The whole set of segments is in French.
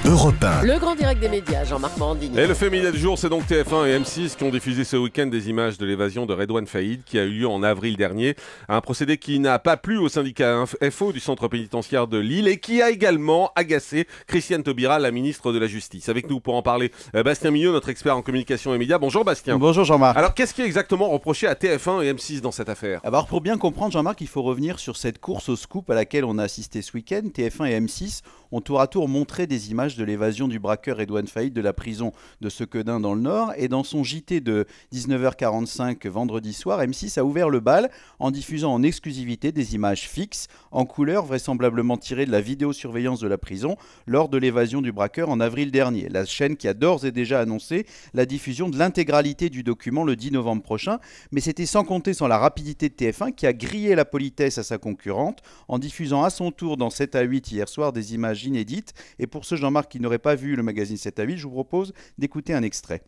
Europe 1. Le grand direct des médias, Jean-Marc Morandini. Et le fait média du jour, c'est donc TF1 et M6 qui ont diffusé ce week-end des images de l'évasion de Redouane Faïd qui a eu lieu en avril dernier. Un procédé qui n'a pas plu au syndicat FO du centre pénitentiaire de Lille et qui a également agacé Christiane Taubira, la ministre de la Justice. Avec nous pour en parler, Bastien Mignot, notre expert en communication et médias. Bonjour Bastien. Bonjour Jean-Marc. Alors qu'est-ce qui est exactement reproché à TF1 et M6 dans cette affaire ? Alors pour bien comprendre Jean-Marc, il faut revenir sur cette course au scoop à laquelle on a assisté ce week-end. TF1 et M6 ont tour à tour montré des images de l'évasion du braqueur Redouane Faïd de la prison de Sequedin dans le Nord. Et dans son JT de 19h45 vendredi soir, M6 a ouvert le bal en diffusant en exclusivité des images fixes, en couleur, vraisemblablement tirées de la vidéosurveillance de la prison lors de l'évasion du braqueur en avril dernier. La chaîne qui a d'ores et déjà annoncé la diffusion de l'intégralité du document le 10 novembre prochain. Mais c'était sans compter sur la rapidité de TF1 qui a grillé la politesse à sa concurrente en diffusant à son tour dans 7 à 8 hier soir des images inédites. Et pour ceux Jean-Marc qui n'auraient pas vu le magazine 7 à 8, je vous propose d'écouter un extrait.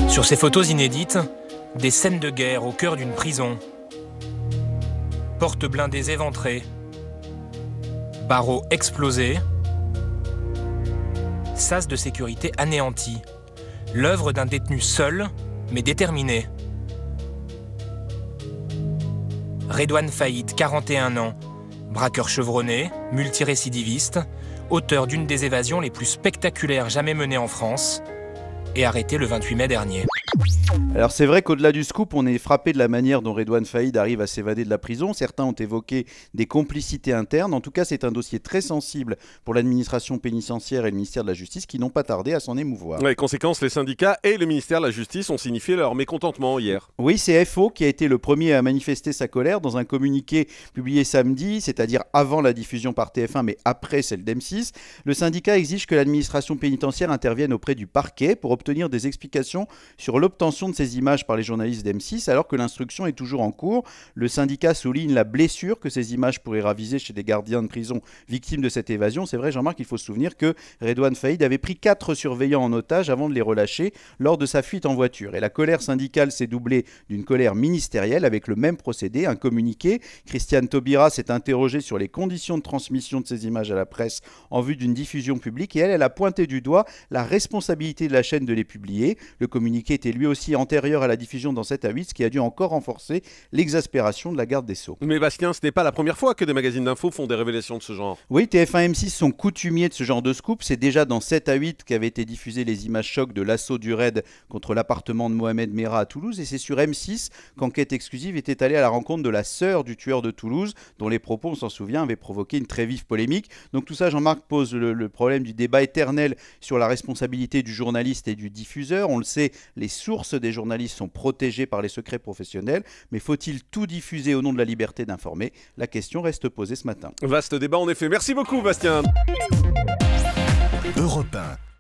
Sur ces photos inédites, des scènes de guerre au cœur d'une prison. Portes blindées éventrées, barreaux explosés, sas de sécurité anéantis. L'œuvre d'un détenu seul, mais déterminé. Redouane Faïd, 41 ans, braqueur chevronné, multirécidiviste, auteur d'une des évasions les plus spectaculaires jamais menées en France, et arrêté le 28 mai dernier. Alors c'est vrai qu'au-delà du scoop, on est frappé de la manière dont Redouane Faïd arrive à s'évader de la prison. Certains ont évoqué des complicités internes. En tout cas, c'est un dossier très sensible pour l'administration pénitentiaire et le ministère de la Justice qui n'ont pas tardé à s'en émouvoir. Ouais, conséquence, les syndicats et le ministère de la Justice ont signifié leur mécontentement hier. Oui, c'est FO qui a été le premier à manifester sa colère dans un communiqué publié samedi, c'est-à-dire avant la diffusion par TF1 mais après celle d'M6. Le syndicat exige que l'administration pénitentiaire intervienne auprès du parquet pour obtenir des explications sur l'obtention de ces images par les journalistes d'M6 alors que l'instruction est toujours en cours. Le syndicat souligne la blessure que ces images pourraient raviser chez des gardiens de prison victimes de cette évasion. C'est vrai Jean-Marc, il faut se souvenir que Redouane Faïd avait pris 4 surveillants en otage avant de les relâcher lors de sa fuite en voiture. Et la colère syndicale s'est doublée d'une colère ministérielle avec le même procédé, un communiqué. Christiane Taubira s'est interrogée sur les conditions de transmission de ces images à la presse en vue d'une diffusion publique et elle a pointé du doigt la responsabilité de la chaîne de les publier. Le communiqué était lui aussi antérieur à la diffusion dans 7 à 8, ce qui a dû encore renforcer l'exaspération de la garde des Sceaux. Mais Bastien, ce n'est pas la première fois que des magazines d'infos font des révélations de ce genre. Oui, TF1 et M6 sont coutumiers de ce genre de scoop. C'est déjà dans 7 à 8 qu'avaient été diffusées les images chocs de l'assaut du raid contre l'appartement de Mohamed Merah à Toulouse. Et c'est sur M6 qu'Enquête exclusive était allée à la rencontre de la sœur du tueur de Toulouse, dont les propos, on s'en souvient, avaient provoqué une très vive polémique. Donc tout ça, Jean-Marc, pose le problème du débat éternel sur la responsabilité du journaliste et du diffuseur. On le sait, les sources des journalistes sont protégés par les secrets professionnels, mais faut-il tout diffuser au nom de la liberté d'informer ? La question reste posée ce matin. Vaste débat en effet. Merci beaucoup Bastien. Europe 1.